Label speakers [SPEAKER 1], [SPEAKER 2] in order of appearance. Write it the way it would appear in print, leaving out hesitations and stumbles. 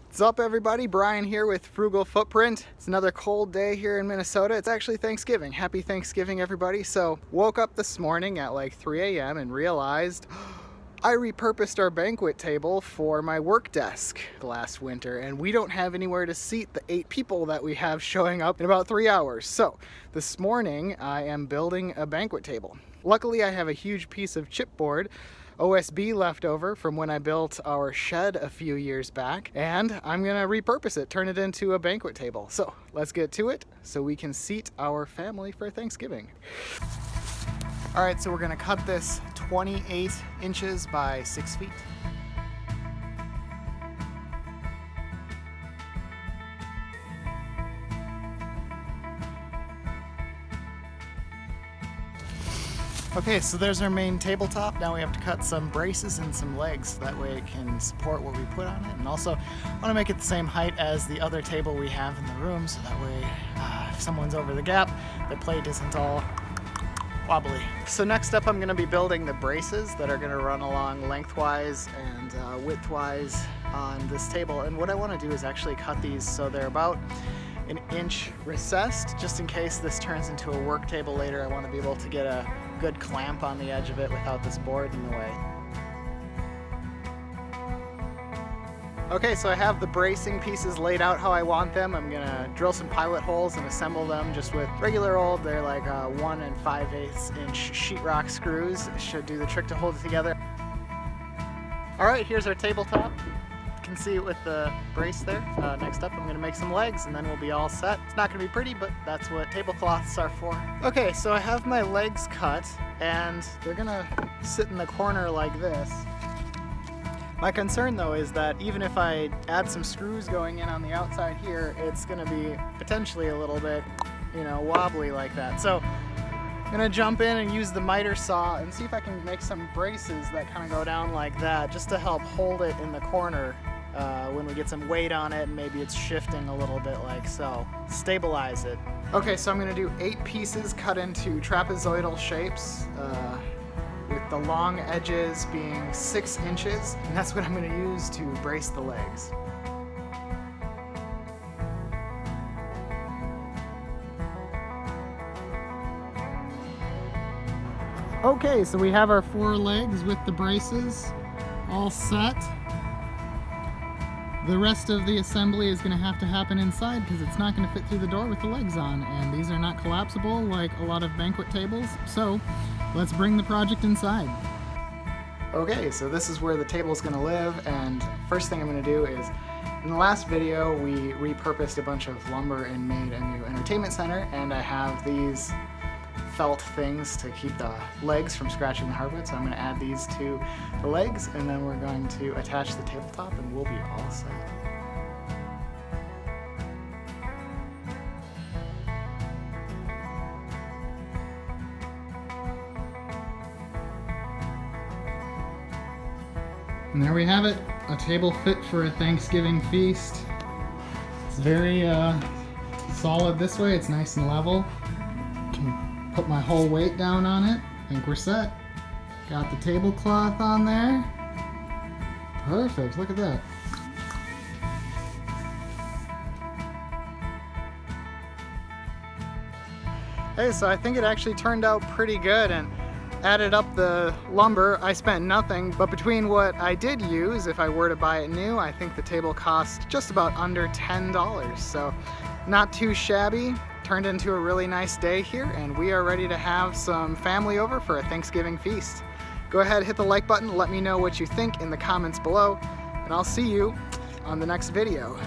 [SPEAKER 1] What's up, everybody? Brian here with Frugal Footprint. It's another cold day here in Minnesota. It's actually Thanksgiving. Happy Thanksgiving, everybody. So woke up this morning at like 3 a.m. and realized I repurposed our banquet table for my work desk last winter, and we don't have anywhere to seat the 8 people that we have showing up in about 3 hours. So this morning I am building a banquet table. Luckily, I have a huge piece of chipboard OSB left over from when I built our shed a few years back, and I'm gonna repurpose it, turn it into a banquet table. So let's get to it so we can seat our family for Thanksgiving. All right, so we're gonna cut this 28 inches by 6 feet. Okay, so there's our main tabletop. Now we have to cut some braces and some legs so that way it can support what we put on it. And also, I want to make it the same height as the other table we have in the room so that way if someone's over the gap, the plate isn't all wobbly. So next up, I'm going to be building the braces that are going to run along lengthwise and widthwise on this table. And what I want to do is actually cut these so they're about an inch recessed, just in case this turns into a work table later. I want to be able to get a good clamp on the edge of it without this board in the way. Okay, so I have the bracing pieces laid out how I want them. I'm gonna drill some pilot holes and assemble them just with regular old, they're like 1 5/8 inch sheetrock screws. It should do the trick to hold it together. All right, here's our tabletop. You can see it with the brace there. Next up, I'm gonna make some legs and then we'll be all set. It's not gonna be pretty, but that's what tablecloths are for. Okay, so I have my legs cut and they're gonna sit in the corner like this. My concern though is that even if I add some screws going in on the outside here, it's gonna be potentially a little bit, wobbly like that. So I'm gonna jump in and use the miter saw and see if I can make some braces that kind of go down like that, just to help hold it in the corner when we get some weight on it and maybe it's shifting a little bit like so. Stabilize it. Okay, so I'm gonna do 8 pieces cut into trapezoidal shapes, with the long edges being 6 inches, and that's what I'm gonna use to brace the legs. Okay, so we have our 4 legs with the braces all set. The rest of the assembly is going to have to happen inside because it's not going to fit through the door with the legs on, and these are not collapsible like a lot of banquet tables, so let's bring the project inside. Okay, so this is where the table is going to live, and first thing I'm going to do is, in the last video we repurposed a bunch of lumber and made a new entertainment center, and I have these felt things to keep the legs from scratching the hardwood, so I'm going to add these to the legs, and then we're going to attach the tabletop and we'll be all set. And there we have it, a table fit for a Thanksgiving feast. It's very solid this way, it's nice and level. Put my whole weight down on it. I think we're set. Got the tablecloth on there. Perfect, look at that. Hey, so I think it actually turned out pretty good, and added up the lumber, I spent nothing, but between what I did use, if I were to buy it new, I think the table cost just about under $10. So not too shabby. Turned into a really nice day here, and we are ready to have some family over for a Thanksgiving feast. Go ahead, hit the like button, let me know what you think in the comments below, and I'll see you on the next video.